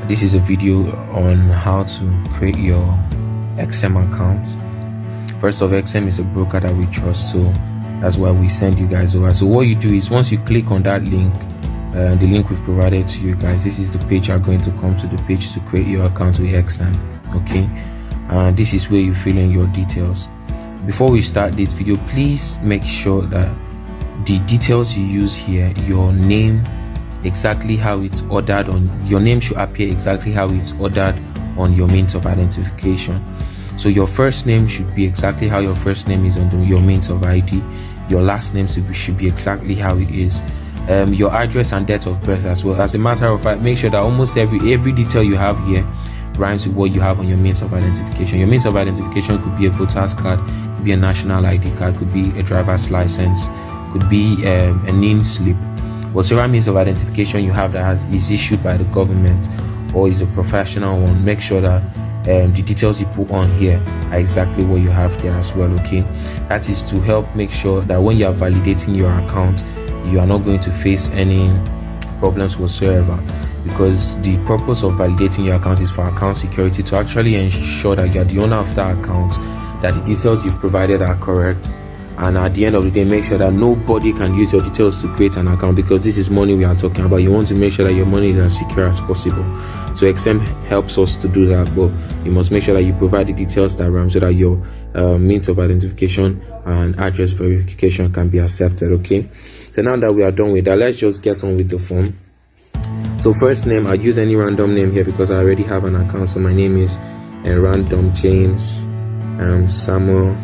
This is a video on how to create your XM account. First off, XM is a broker that we trust, so that's why we send you guys over. So what you do is, once you click on that link, the link we've provided to you guys, this is the page you're going to come to, the page to create your account with XM. Okay, this is where you fill in your details. Before we start this video, please make sure that the details you use here, your name, exactly how it's ordered on your name should appear exactly how it's ordered on your means of identification. So your first name should be exactly how your first name is on your means of ID. Your last name should be exactly how it is. Your address and date of birth as well. As a matter of fact, make sure that almost every detail you have here rhymes with what you have on your means of identification. Your means of identification could be a voter's card, could be a national ID card, could be a driver's license, could be a NIN slip. Whatever means of identification you have that is issued by the government or is a professional one, make sure that the details you put on here are exactly what you have there as well. Okay, that is to help make sure that when you are validating your account, you are not going to face any problems whatsoever, because the purpose of validating your account is for account security, to actually ensure that you are the owner of that account, that the details you've provided are correct, and at the end of the day, make sure that nobody can use your details to create an account, because this is money we are talking about. You want to make sure that your money is as secure as possible. So XM helps us to do that, but you must make sure that you provide the details that rhyme so that your means of identification and address verification can be accepted. Okay, so now that we are done with that, let's just get on with the form. So first name, I'll use any random name here because I already have an account. So my name is random James Samuel.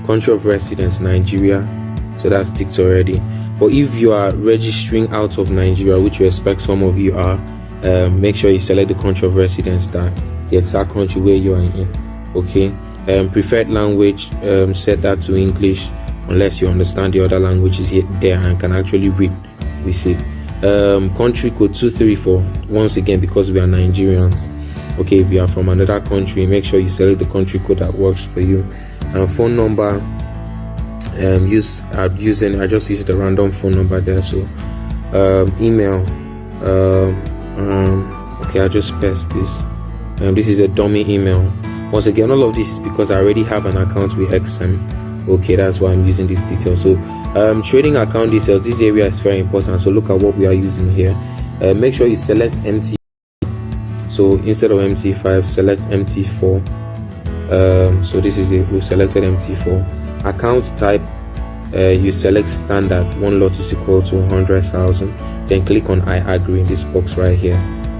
Country of residence, Nigeria, so that's ticked already. But if you are registering out of Nigeria, which you expect some of you are, make sure you select the country of residence, that the exact country where you are in. Okay, preferred language, set that to English unless you understand the other languages here there and can actually read with it. Country code 234, once again, because we are Nigerians. Okay, if you are from another country, make sure you select the country code that works for you. Phone number, I just used the random phone number there. So email, okay, I just paste this. This is a dummy email. Once again, all of this is because I already have an account with XM. Okay, that's why I'm using this detail. So trading account details, this area is very important, so look at what we are using here. Make sure you select MT. So instead of MT5, select MT4. So this is it, we've selected MT4. Account type, you select standard, one lot is equal to 100,000. Then click on I agree in this box right here.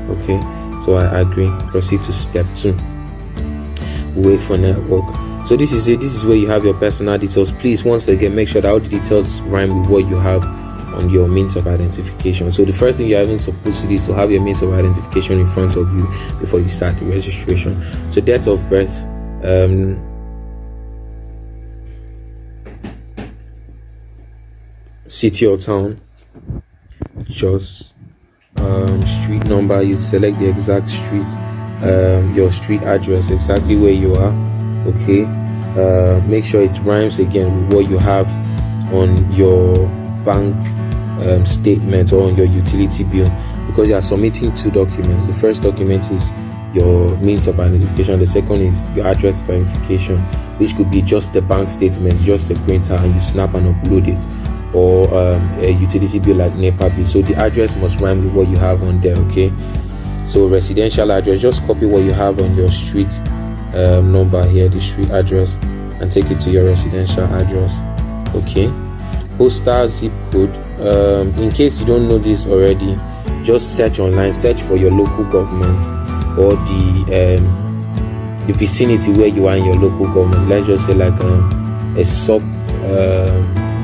Okay, so I agree. Proceed to step 2. Wait for network. So this is it. This is where you have your personal details. Please, once again, make sure that all the details rhyme with what you have on your means of identification. So the first thing you're even supposed to do is to have your means of identification in front of you before you start the registration. So date of birth, city or town, just street number, you select the exact street, your street address, exactly where you are. Okay, make sure it rhymes again with what you have on your bank statement or on your utility bill, because you are submitting 2 documents. The first document is your means of identification, the second is your address verification, which could be just the bank statement, just the printer, and you snap and upload it, or a utility bill like NEPA bill. So the address must rhyme with what you have on there. Okay, so residential address, just copy what you have on your street number here, the street address, and take it to your residential address. Okay, postal zip code, in case you don't know this already, just search online, search for your local government or the vicinity where you are in your local government. Let's just say like a sub,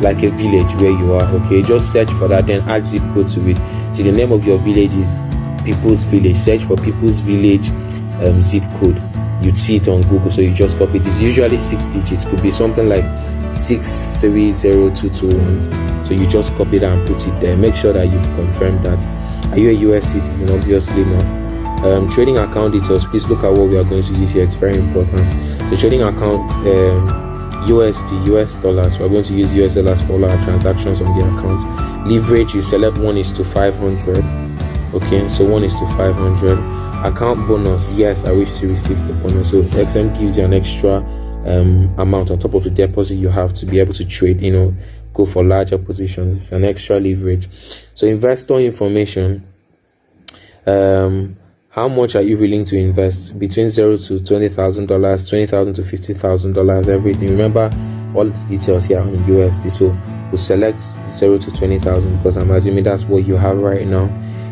like a village where you are. Okay, just search for that, then add zip code to it. See, the name of your village is People's Village. Search for People's Village zip code. You'd see it on Google, so you just copy it. It's usually 6 digits, could be something like 630221. So you just copy that and put it there. Make sure that you've confirmed that. Are you a US citizen? Obviously not. Trading account details, please look at what we are going to use here. It's very important. So trading account, USD, US dollars, we're going to use US dollars for all our transactions on the account. Leverage, you select 1:500. Okay, so 1 is to 500. Account bonus, yes, I wish to receive the bonus. So XM gives you an extra amount on top of the deposit you have to be able to trade, go for larger positions. It's an extra leverage. So investor information, how much are you willing to invest? Between $0 to $20,000, $20,000 to $50,000, everything. Remember all the details here on USD. So we'll select 0 to 20,000 because I'm assuming that's what you have right now.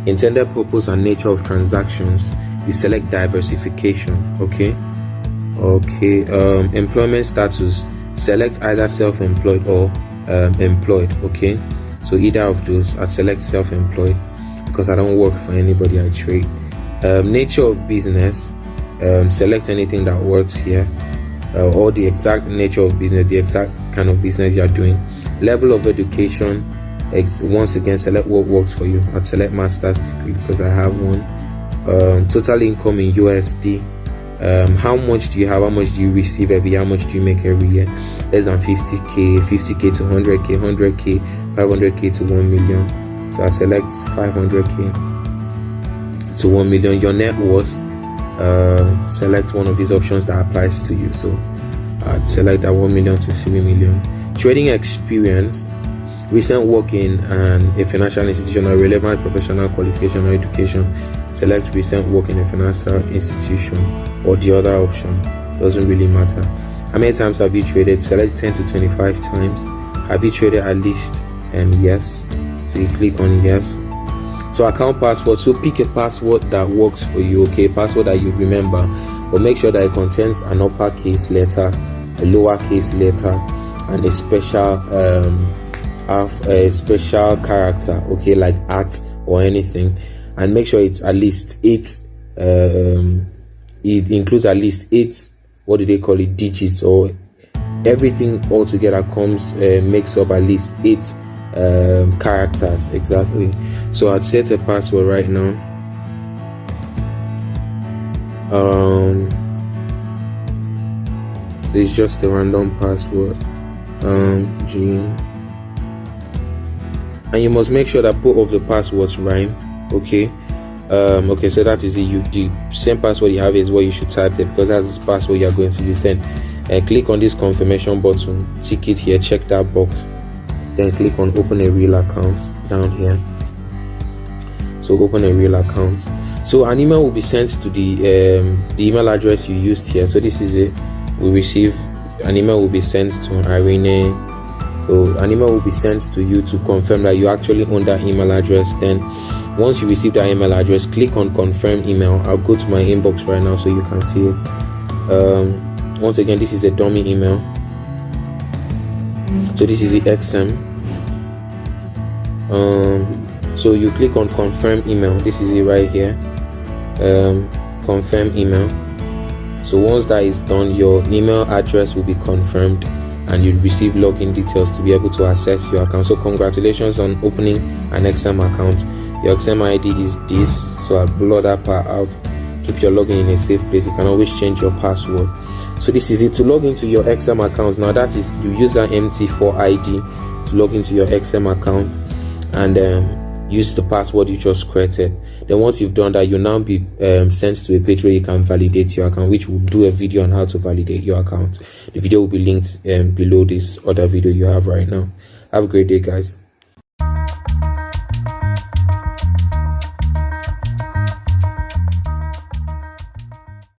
Intended purpose and nature of transactions, you select diversification. Okay. Employment status, select either self-employed or employed. Okay, so either of those. I select self-employed because I don't work for anybody, I trade. Nature of business, select anything that works here, or the exact nature of business, the exact kind of business you are doing. Level of education, once again select what works for you. I'd select master's degree because I have one. Total income in USD, how much do you have, how much do you receive every year, how much do you make every year? Less than 50k, 50k to 100k, 100k, 500k to 1 million. So I select 500k to 1 million. Your net worth, select one of these options that applies to you. So I'd select that 1 million to 3 million. Trading experience, recent work in a financial institution or relevant professional qualification or education. Select recent work in a financial institution or the other option. Doesn't really matter. How many times have you traded? Select 10 to 25 times. Have you traded at least? Yes. So you click on yes. So account password, so pick a password that works for you. Okay, password that you remember, but make sure that it contains an uppercase letter, a lowercase letter, and a special character, okay, like at or anything. And make sure it's at least 8 it includes at least 8, what do they call it, digits, or everything all together comes makes up at least 8 characters exactly. So I'd set a password right now. It's just a random password. And you must make sure that both of the passwords rhyme. Okay. Okay, so that is it. The same password you have is what you should type there, because that's the password you are going to use. Then click on this confirmation button, tick it here, check that box, then click on open a real account down here. So open a real account. So an email will be sent to the email address you used here. So this is it. We receive an email will be sent to Irene. So an email will be sent to you to confirm that you actually own that email address. Then once you receive that email address, click on confirm email. I'll go to my inbox right now so you can see it. Once again, this is a dummy email. So this is the XM. So you click on confirm email. This is it right here. Confirm email. So once that is done, your email address will be confirmed and you'll receive login details to be able to access your account. So congratulations on opening an XM account. Your XM ID is this, so I'll blur that part out. Keep your login in a safe place. You can always change your password. So this is it. To log into your XM account, now that is, you use that MT4 ID to log into your XM account and use the password you just created. Then once you've done that, you'll now be sent to a page where you can validate your account, which will do a video on how to validate your account. The video will be linked below this other video you have right now. Have a great day, guys.